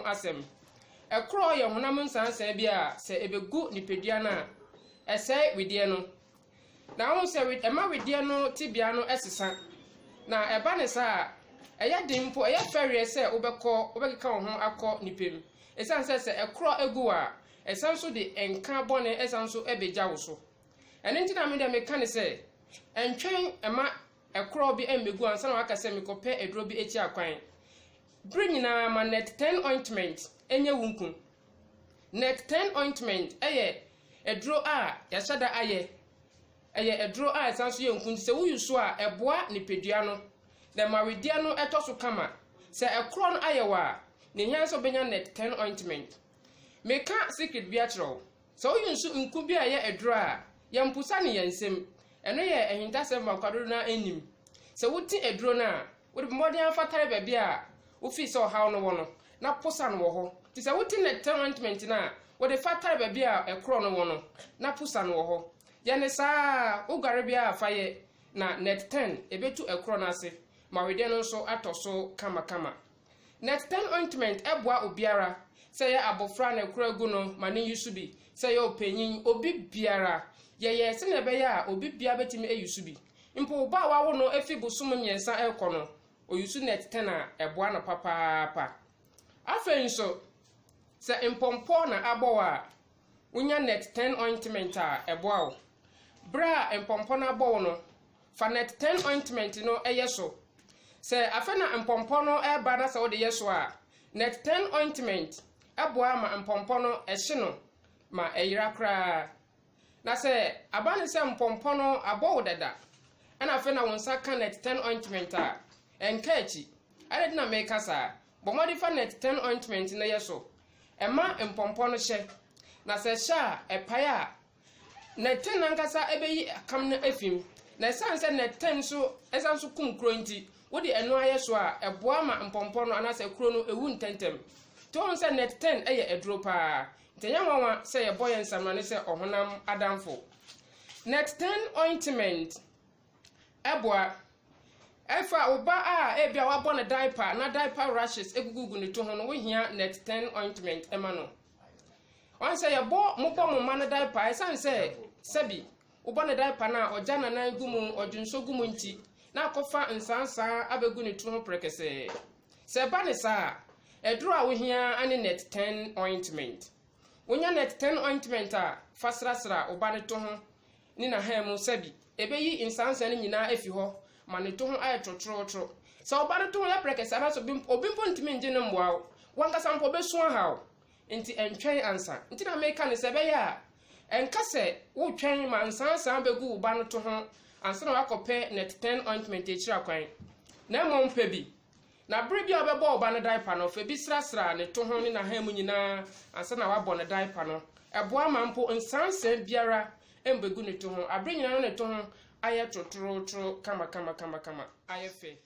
ho asem ekro ye honam nsansan bi a se ebegu nipadua na ese wedie no na ho se ema wedie no tibia no esesa na eba ne sa eya dimpo eya ferie se obekeka ho akọ nipem esan se ekro egu a esan so de enka bone esan so ebeja wo so ene ntina me de me kan se entwen ema ekro bi embegu ansa na aka se me kope edro bi echi akwan bring na ma net 10 ointment enye wunku net 10 ointment eye edro a ya shada aye eye edro a esan so ye nku se wo yuso a eboa nipedua no de mawedia no etoso kama se ekro no aye wa ne hia so benya net 10 ointment meka secret bi achro se wo yunso nku bi a ye edro a ya mpusa ne yansem eno ye ehintasem makwado na enim se wuti edro na wo de modern afatare ba bi a wo fi so haw no wo no na posa no wo ho ti se wuti net 10 ointment na wo de fatare ba bi a ekro no wo no na posa no wo ho ya ne sa ugare bi a faye na net 10 ebetu ekro na ase ma we de no so atoso kama net 10 ointment eboa obiara se ya abofra na ekro agu no ma ne yusubi se ya opanyin obi biara ye se na be ya obi bia betimi eyusubi mpo ba wa wo no efi busum nyensa ekono oyusu net 10 a eboa na papa afen so se impompo na abowa unya net 10 ointment a eboa wo bra impompo na abowo no fa net 10 ointment no eyeso se afena impompo no eba na se wo de yeso a net 10 ointment eboa ma impompo no ehye no ma eyira kra na se abane se impompo no abowo dada ana afena wonsa ka net 10 ointment a enkachi ade na me kasa bo modify net 10 ointment na yeso ema impompo no hye na se sha epaya net 10 nankasa ebeyi akam na afim na sanse net 10 so esan so kum kro nti wodi eno ayeso a eboa ma impompo no anase kro no ewu ntentem to on se net 10 eye edro pa ntenya nwanwa se ye boye nsamra ne se ohonam adamfo net 10 ointment eboa efa oba a ebia wabọ ne diaper na diaper rashes egugugu ne to ho no wo hia net 10 ointment ema no on say ye bo mo ma na diaper esan say sabi obo ne diaper na oja na na gumu odwunso gumu nti na akofa nsansa abegu ne to ho prekese se ba ne sa edro a wo hia ane net 10 ointment wonya net 10 ointment a fasrasra oba ne to ho ni na ha mu sabi ebeyi nsansa ne nyina efi ho mane to ho aye trotrotro se oba ne to ho ya prekese na so obimpo ntimi nje ne mboa wanka sampo beso hawo nti entwen ansa nti na meka ne se be ya enkase wo twen ma nsansa begu uba no to ho ansa na wakope net 10 ointment echira kwan na mo mpa bi na bre bi obebo uba no diaper no fe bi srasra ne to ho ni na ha mu nyina ansa na wabọ ne diaper no eboa mampo nsansa biara embegu ne to ho abre nyina no ne to ho aye trotrotro kama aye fe